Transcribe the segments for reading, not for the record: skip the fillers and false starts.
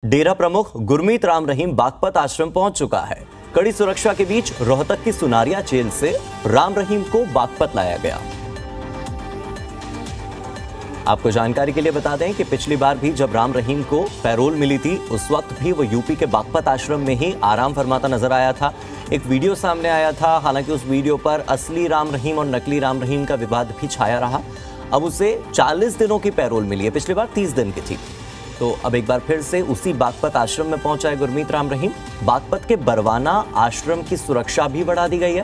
डेरा प्रमुख गुरमीत राम रहीम बागपत आश्रम पहुंच चुका है। कड़ी सुरक्षा के बीच रोहतक की सुनारिया जेल से राम रहीम को बागपत लाया गया। आपको जानकारी के लिए बता दें कि पिछली बार भी जब राम रहीम को पैरोल मिली थी, उस वक्त भी वो यूपी के बागपत आश्रम में ही आराम फरमाता नजर आया था। एक वीडियो सामने आया था, हालांकि उस वीडियो पर असली राम रहीम और नकली राम रहीम का विवाद भी छाया रहा। अब उसे 40 दिनों की पैरोल मिली है, पिछली बार 30 दिन की थी। तो अब एक बार फिर से उसी बागपत आश्रम में पहुंचा है गुरमीत राम रहीम। बागपत के बरवाना आश्रम की सुरक्षा भी बढ़ा दी गई है।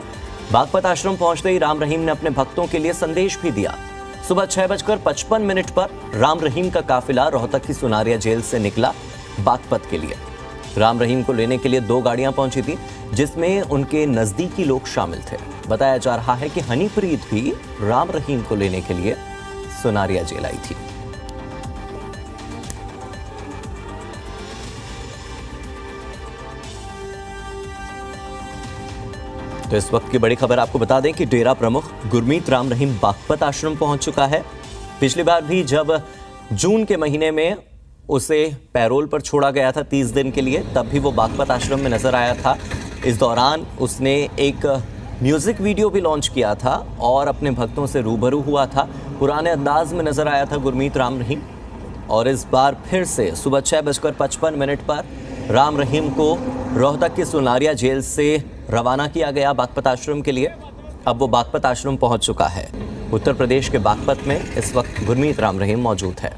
बागपत आश्रम पहुंचते ही राम रहीम ने अपने भक्तों के लिए संदेश भी दिया। सुबह 6:55 पर राम रहीम का काफिला रोहतक की सुनारिया जेल से निकला बागपत के लिए। राम रहीम को लेने के लिए 2 गाड़ियां पहुंची थी, जिसमें उनके नजदीकी लोग शामिल थे। बताया जा रहा है कि हनीप्रीत भी राम रहीम को लेने के लिए सुनारिया जेल आई थी। तो इस वक्त की बड़ी खबर आपको बता दें कि डेरा प्रमुख गुरमीत राम रहीम बागपत आश्रम पहुंच चुका है। पिछली बार भी जब जून के महीने में उसे पैरोल पर छोड़ा गया था 30 दिन के लिए, तब भी वो बागपत आश्रम में नजर आया था। इस दौरान उसने एक म्यूजिक वीडियो भी लॉन्च किया था और अपने भक्तों से रूबरू हुआ था। पुराने अंदाज में नजर आया था गुरमीत राम रहीम। और इस बार फिर से सुबह 6:55 पर राम रहीम को रोहतक की सुनारिया जेल से रवाना किया गया बागपत आश्रम के लिए। अब वो बागपत आश्रम पहुंच चुका है। उत्तर प्रदेश के बागपत में इस वक्त गुरमीत राम रहीम मौजूद है।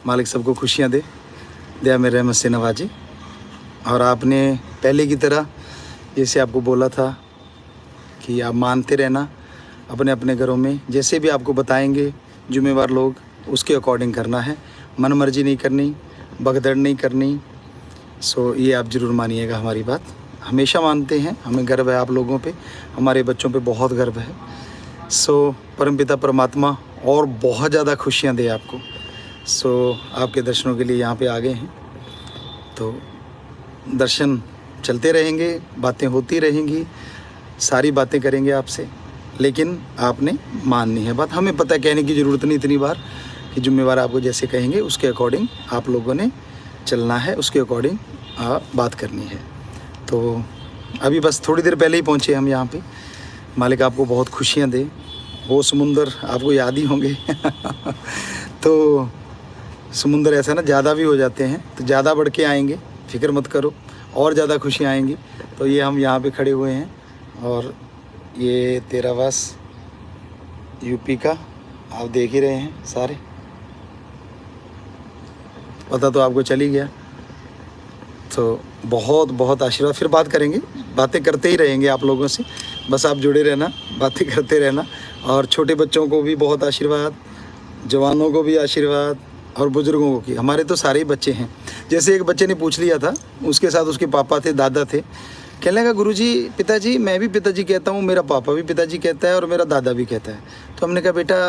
मालिक सबको खुशियां दे, दया में रहमत से नवाजे। और आपने पहले की तरह जैसे आपको बोला था कि आप मानते रहना अपने अपने घरों में, जैसे भी आपको बताएंगे जिम्मेवार लोग, उसके अकॉर्डिंग करना है। मन मर्जी नहीं करनी, भगदड़ नहीं करनी। सो ये आप ज़रूर मानिएगा हमारी बात। हमेशा मानते हैं, हमें गर्व है आप लोगों पे, हमारे बच्चों पे बहुत गर्व है। सो परमपिता परमात्मा और बहुत ज़्यादा खुशियाँ दे आपको। सो आपके दर्शनों के लिए यहाँ पे आ गए हैं, तो दर्शन चलते रहेंगे, बातें होती रहेंगी, सारी बातें करेंगे आपसे, लेकिन आपने माननी है बात। हमें पता है, कहने की ज़रूरत नहीं इतनी बार, कि जिम्मेवार आपको जैसे कहेंगे उसके अकॉर्डिंग आप लोगों ने चलना है, उसके अकॉर्डिंग बात करनी है। तो अभी बस थोड़ी देर पहले ही पहुँचे हम यहाँ पे। मालिक आपको बहुत खुशियाँ दे। वो समुंदर आपको याद ही होंगे तो समुंदर ऐसा ना ज़्यादा भी हो जाते हैं, तो ज़्यादा बढ़ के आएंगे, फिक्र मत करो, और ज़्यादा खुशियाँ आएंगी। तो ये हम यहाँ पे खड़े हुए हैं, और ये तेरावास यूपी का आप देख ही रहे हैं सारे, पता तो आपको चल ही गया। तो बहुत बहुत आशीर्वाद। फिर बात करेंगे, बातें करते ही रहेंगे आप लोगों से, बस आप जुड़े रहना, बातें करते रहना। और छोटे बच्चों को भी बहुत आशीर्वाद, जवानों को भी आशीर्वाद, और बुज़ुर्गों को की। हमारे तो सारे ही बच्चे हैं। जैसे एक बच्चे ने पूछ लिया था, उसके साथ उसके पापा थे, दादा थे। कहने लगा, गुरुजी, पिताजी, मैं भी पिताजी कहता हूँ, मेरा पापा भी पिताजी कहता है, और मेरा दादा भी कहता है। तो हमने कहा, बेटा,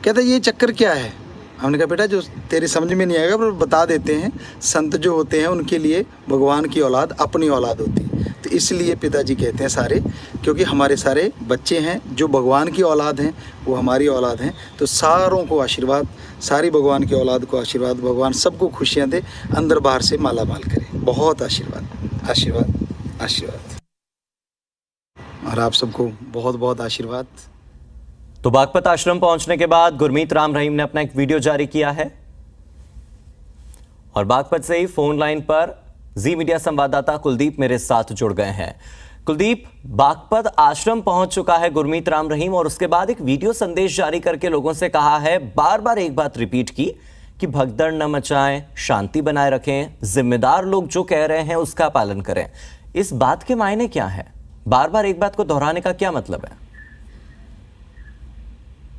कहता ये चक्कर क्या है? हमने कहा, बेटा, जो तेरी समझ में नहीं आएगा पर बता देते हैं। संत जो होते हैं उनके लिए भगवान की औलाद अपनी औलाद होती है, तो इसलिए पिताजी कहते हैं सारे, क्योंकि हमारे सारे बच्चे हैं जो भगवान की औलाद हैं, वो हमारी औलाद हैं। तो सारों को आशीर्वाद, सारी भगवान की औलाद को आशीर्वाद। भगवान सबको खुशियाँ दे, अंदर बाहर से माला माल करे। बहुत आशीर्वाद, आशीर्वाद, आशीर्वाद। और आप सबको बहुत बहुत आशीर्वाद। तो बागपत आश्रम पहुंचने के बाद गुरमीत राम रहीम ने अपना एक वीडियो जारी किया है, और बागपत से ही फोन लाइन पर जी मीडिया संवाददाता कुलदीप मेरे साथ जुड़ गए हैं। कुलदीप, बागपत आश्रम पहुंच चुका है गुरमीत राम रहीम, और उसके बाद एक वीडियो संदेश जारी करके लोगों से कहा है, बार बार एक बात रिपीट की कि भगदड़ न मचाएं, शांति बनाए रखें, जिम्मेदार लोग जो कह रहे हैं उसका पालन करें। इस बात के मायने क्या है? बार बार एक बात को दोहराने का क्या मतलब है?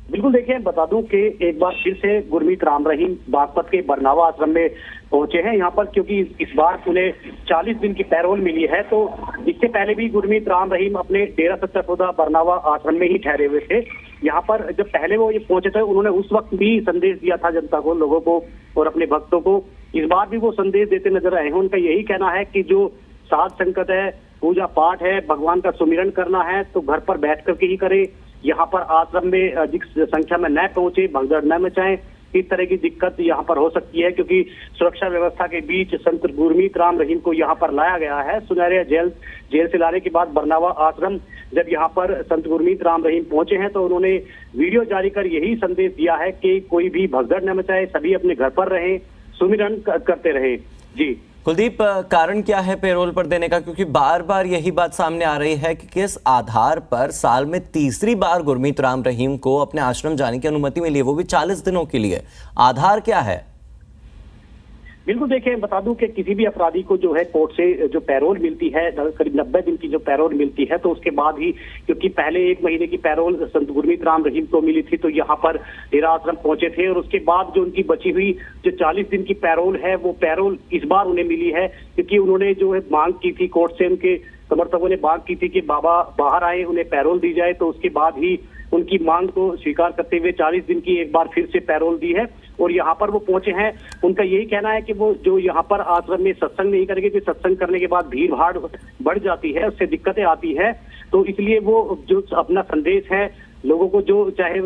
बिल्कुल, देखिए, बता दूं कि एक बार फिर से गुरमीत राम रहीम बागपत के बरनावा आश्रम में पहुंचे हैं यहाँ पर, क्योंकि इस बार उन्हें 40 दिन की पैरोल मिली है। तो इससे पहले भी गुरमीत राम रहीम अपने डेरा सच्चा सौदा बरनावा आश्रम में ही ठहरे हुए थे। यहाँ पर जब पहले वो ये पहुंचे थे, उन्होंने उस वक्त भी संदेश दिया था जनता को, लोगों को और अपने भक्तों को। इस बार भी वो संदेश देते नजर आए हैं। उनका यही कहना है कि जो साध संगत है, पूजा पाठ है, भगवान का सुमिरन करना है, तो घर पर बैठ करके ही करे। यहाँ पर आश्रम में अधिक संख्या में न पहुंचे, भगदड़ न मचाएं, इस तरह की दिक्कत यहाँ पर हो सकती है, क्योंकि सुरक्षा व्यवस्था के बीच संत गुरमीत राम रहीम को यहाँ पर लाया गया है। सुनहरे जेल से लाने के बाद बरनावा आश्रम जब यहाँ पर संत गुरमीत राम रहीम पहुंचे हैं तो उन्होंने वीडियो जारी कर यही संदेश दिया है कि कोई भी भगदड़ न मचाए, सभी अपने घर पर रहें, सुमिरन करते रहें। जी कुलदीप, कारण क्या है पैरोल पर देने का? क्योंकि बार बार यही बात सामने आ रही है कि किस आधार पर साल में तीसरी बार गुरमीत राम रहीम को अपने आश्रम जाने की अनुमति मिली है, वो भी 40 दिनों के लिए? आधार क्या है? बिल्कुल, देखें, बता दूं कि किसी भी अपराधी को जो है कोर्ट से जो पैरोल मिलती है, करीब 90 दिन की जो पैरोल मिलती है, तो उसके बाद ही, क्योंकि पहले 1 महीने की पैरोल संत गुरमीत राम रहीम को मिली थी तो यहाँ पर डेरा आश्रम पहुंचे थे, और उसके बाद जो उनकी बची हुई जो 40 दिन की पैरोल है वो पैरोल इस बार उन्हें मिली है, क्योंकि उन्होंने जो है मांग की थी कोर्ट से, उनके समर्थकों ने मांग की थी कि बाबा बाहर आए, उन्हें पैरोल दी जाए, तो उसके बाद ही उनकी मांग को स्वीकार करते हुए 40 दिन की एक बार फिर से पैरोल दी है और यहाँ पर वो पहुंचे हैं। उनका यही कहना है कि वो जो यहाँ पर आश्रम में सत्संग नहीं करेंगे, कि सत्संग करने के बाद भीड़ भाड़ बढ़ जाती है, उससे दिक्कतें आती है, तो इसलिए वो जो अपना संदेश है लोगों को, जो चाहे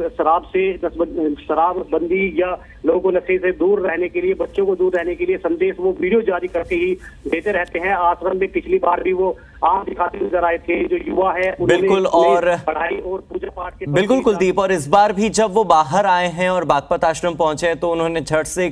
शराबबंदी या लोगों को नशे से दूर रहने के लिए, बच्चों को दूर रहने के लिए संदेश वो वीडियो जारी करके ही देते रहते हैं। आश्रम में पिछली बार भी वो आम दिखाते नजर आए थे। जो युवा है बिल्कुल, और पढ़ाई और पूजा पाठ के बिल्कुल कुलदीप, और इस बार भी जब वो बाहर आए हैं और बागपत आश्रम पहुंचे हैं तो उन्होंने झट से